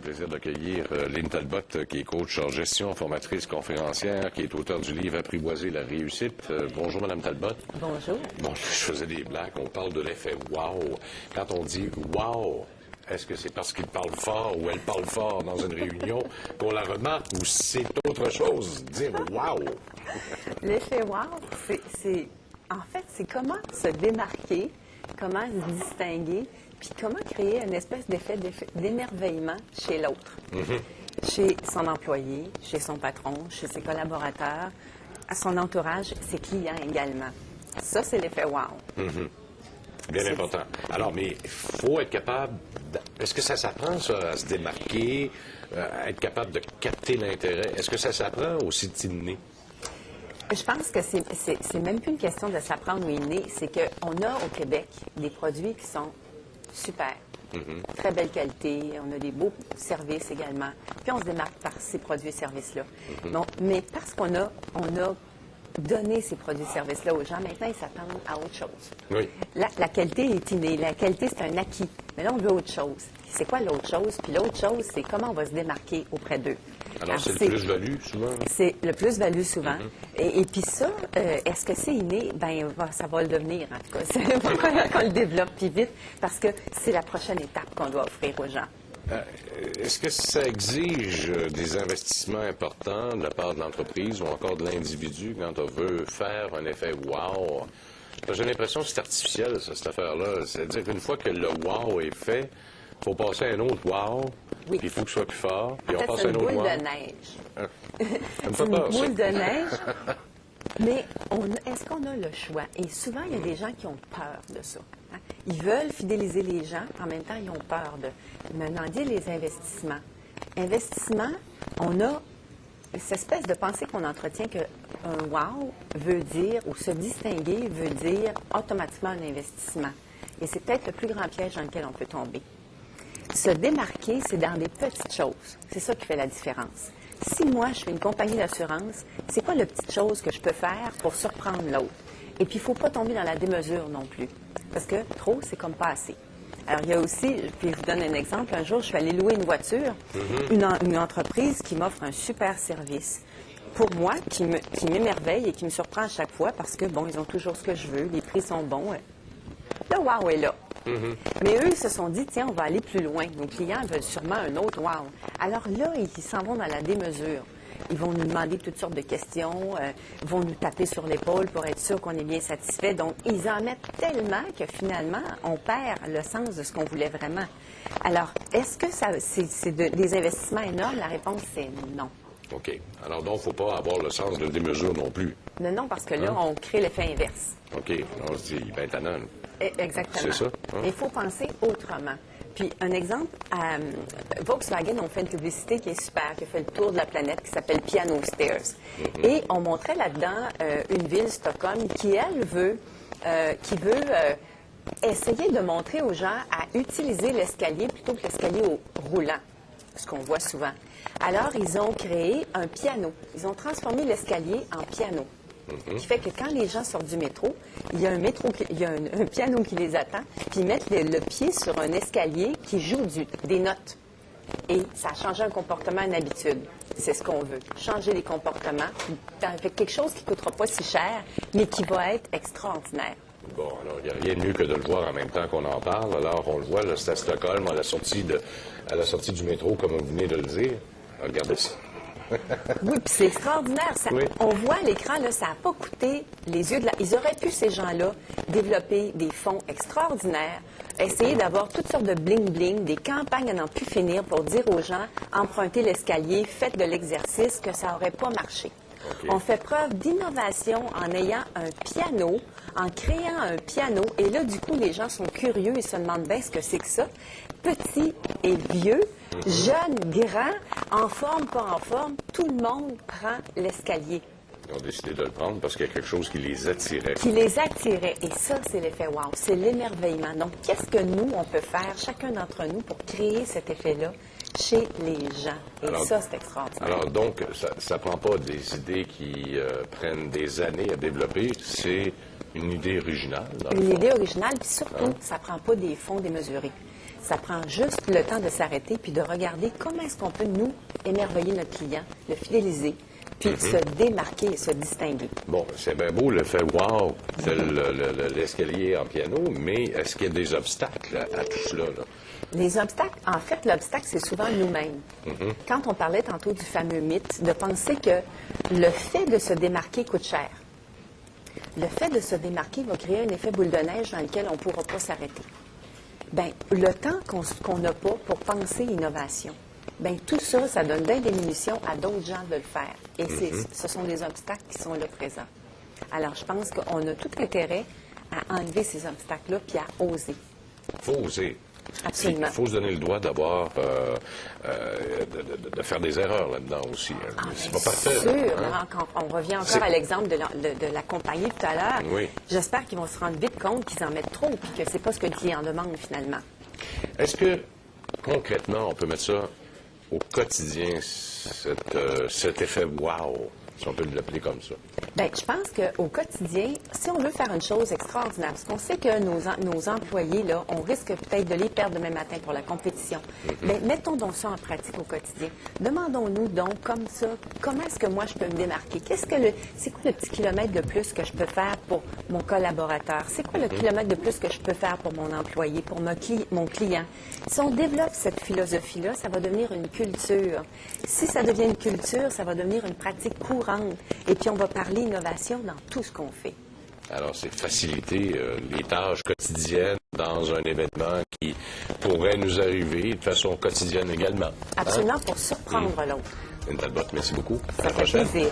plaisir d'accueillir Lynn Talbot, qui est coach en gestion, formatrice, conférencière, qui est auteur du livre Apprivoiser la réussite. Bonjour, Madame Talbot. Bonjour. Bon, je faisais des blagues. On parle de l'effet wow. Quand on dit wow, est-ce que c'est parce qu'il parle fort ou elle parle fort dans une réunion qu'on la remarque ou c'est autre chose? Dire wow. L'effet wow, en fait, c'est comment se démarquer, comment se distinguer, puis comment créer une espèce d'effet d'émerveillement chez l'autre. Chez son employé, chez son patron, chez ses collaborateurs, à son entourage, ses clients également. Ça, c'est l'effet wow. Bien important. Alors, mais il faut être capable... Est-ce que ça s'apprend, ça, à se démarquer, à être capable de capter l'intérêt? Est-ce que ça s'apprend aussi de inné? Je pense que c'est même plus une question de s'apprendre ou inné, c'est qu'on a au Québec des produits qui sont super, très belle qualité, on a des beaux services également, puis on se démarque par ces produits et services-là. Bon, mais parce qu'on a donné ces produits et services-là aux gens, maintenant ils s'attendent à autre chose. Oui. La qualité est innée, la qualité c'est un acquis, mais là on veut autre chose. C'est quoi l'autre chose? Puis l'autre chose, c'est comment on va se démarquer auprès d'eux. Alors c'est le plus-value, souvent? C'est le plus-value, souvent. Et puis ça, est-ce que c'est inné? Bien, ça va le devenir, en tout cas. C'est pas qu'on le développe plus vite, parce que c'est la prochaine étape qu'on doit offrir aux gens. Est-ce que ça exige des investissements importants de la part de l'entreprise ou encore de l'individu quand on veut faire un effet wow? J'ai l'impression que c'est artificiel, ça, cette affaire-là. C'est-à-dire qu'une fois que le wow est fait, il faut passer à un autre wow, oui. Puis il faut que ce soit plus fort, puis en fait, on passe à un autre wow. C'est une boule de neige. C'est une boule de neige. Mais est-ce qu'on a le choix? Et souvent, il y a des gens qui ont peur de ça. Hein? Ils veulent fidéliser les gens, en même temps, ils ont peur de... Maintenant, dire les investissements. Investissement, on a cette espèce de pensée qu'on entretient qu'un wow veut dire, ou se distinguer veut dire automatiquement un investissement. Et c'est peut-être le plus grand piège dans lequel on peut tomber. Se démarquer, c'est dans des petites choses. C'est ça qui fait la différence. Si moi, je suis une compagnie d'assurance, c'est quoi la petite chose que je peux faire pour surprendre l'autre? Et puis, il ne faut pas tomber dans la démesure non plus. Parce que trop, c'est comme pas assez. Alors, il y a aussi, puis je vous donne un exemple. Un jour, je suis allée louer une voiture, une entreprise qui m'offre un super service. Pour moi, qui m'émerveille et qui me surprend à chaque fois parce que, bon, ils ont toujours ce que je veux, les prix sont bons. Le wow est là. Mais eux, ils se sont dit, tiens, on va aller plus loin. Nos clients veulent sûrement un autre wow. Alors là, ils s'en vont dans la démesure. Ils vont nous demander toutes sortes de questions, vont nous taper sur l'épaule pour être sûr qu'on est bien satisfait. Donc, ils en mettent tellement que finalement, on perd le sens de ce qu'on voulait vraiment. Alors, est-ce que c'est des investissements énormes? La réponse, c'est non. OK. Alors donc, il ne faut pas avoir le sens de démesure non plus. Non, parce que là, on crée l'effet inverse. OK. On se dit, ben tannant. Exactement. C'est ça. Hein? Il faut penser autrement. Puis, un exemple, Volkswagen ont fait une publicité qui est super, qui a fait le tour de la planète, qui s'appelle Piano Stairs. Et on montrait là-dedans une ville, Stockholm, qui, elle, veut essayer de montrer aux gens à utiliser l'escalier plutôt que l'escalier roulant, ce qu'on voit souvent. Alors, ils ont créé un piano. Ils ont transformé l'escalier en piano. Ce qui fait que quand les gens sortent du métro, il y a un piano qui les attend, puis ils mettent le pied sur un escalier qui joue des notes. Et ça a changé un comportement, une habitude. C'est ce qu'on veut. Changer les comportements avec quelque chose qui ne coûtera pas si cher, mais qui va être extraordinaire. Bon, alors, il n'y a rien de mieux que de le voir en même temps qu'on en parle. Alors, on le voit, là, c'est à Stockholm, à la sortie du métro, comme vous venez de le dire. Regardez ça. Oui, puis c'est extraordinaire. Oui. On voit à l'écran, là, ça n'a pas coûté les yeux de la... Ils auraient pu, ces gens-là, développer des fonds extraordinaires, essayer d'avoir toutes sortes de bling-bling, des campagnes à n'en plus finir pour dire aux gens, empruntez l'escalier, faites de l'exercice, que ça n'aurait pas marché. Okay. On fait preuve d'innovation en ayant un piano, en créant un piano. Et là, du coup, les gens sont curieux et se demandent bien ce que c'est que ça. Petit et vieux, jeune, grand, en forme, pas en forme, tout le monde prend l'escalier. Ils ont décidé de le prendre parce qu'il y a quelque chose qui les attirait. Qui les attirait. Et ça, c'est l'effet wow. C'est l'émerveillement. Donc, qu'est-ce que nous, on peut faire, chacun d'entre nous, pour créer cet effet-là chez les gens? Et alors, ça, c'est extraordinaire. Alors, donc, ça ne prend pas des idées qui prennent des années à développer. C'est Une idée originale, dans le Une fond. idée originale, puis surtout, ça prend pas des fonds démesurés. Ça prend juste le temps de s'arrêter puis de regarder comment est-ce qu'on peut, nous, émerveiller notre client, le fidéliser, puis se démarquer et se distinguer. Bon, c'est bien beau l'effet wow, tel l'escalier en piano, mais est-ce qu'il y a des obstacles à tout cela, là? Les obstacles, en fait, l'obstacle, c'est souvent nous-mêmes. Quand on parlait tantôt du fameux mythe, de penser que le fait de se démarquer coûte cher. Le fait de se démarquer va créer un effet boule de neige dans lequel on ne pourra pas s'arrêter. Bien, le temps qu'on n'a pas pour penser innovation, bien, tout ça, ça donne bien des munitions à d'autres gens de le faire. Et ce sont des obstacles qui sont là présents. Alors, je pense qu'on a tout intérêt à enlever ces obstacles-là puis à oser. Il faut oser. Absolument. Il faut se donner le droit d'avoir, de faire des erreurs là-dedans aussi. Hein. C'est pas parfait. Sûr. Hein? On revient encore à l'exemple de la compagnie tout à l'heure. Oui. J'espère qu'ils vont se rendre vite compte qu'ils en mettent trop et que c'est pas ce que le client demande finalement. Est-ce que, concrètement, on peut mettre ça au quotidien, cet effet wow, si on peut l'appeler comme ça? Bien, je pense qu'au quotidien, si on veut faire une chose extraordinaire, parce qu'on sait que nos employés, là, on risque peut-être de les perdre demain matin pour la compétition, mais mettons donc ça en pratique au quotidien. Demandons-nous donc, comme ça, comment est-ce que moi je peux me démarquer? C'est quoi le petit kilomètre de plus que je peux faire pour mon collaborateur? C'est quoi le kilomètre de plus que je peux faire pour mon employé, pour mon client? Si on développe cette philosophie-là, ça va devenir une culture. Si ça devient une culture, ça va devenir une pratique courante. Et puis, on va parler innovation dans tout ce qu'on fait. Alors, c'est faciliter les tâches quotidiennes dans un événement qui pourrait nous arriver de façon quotidienne également. Absolument, pour surprendre l'autre. Lynne Talbot, merci beaucoup. À Ça la fait prochaine. plaisir.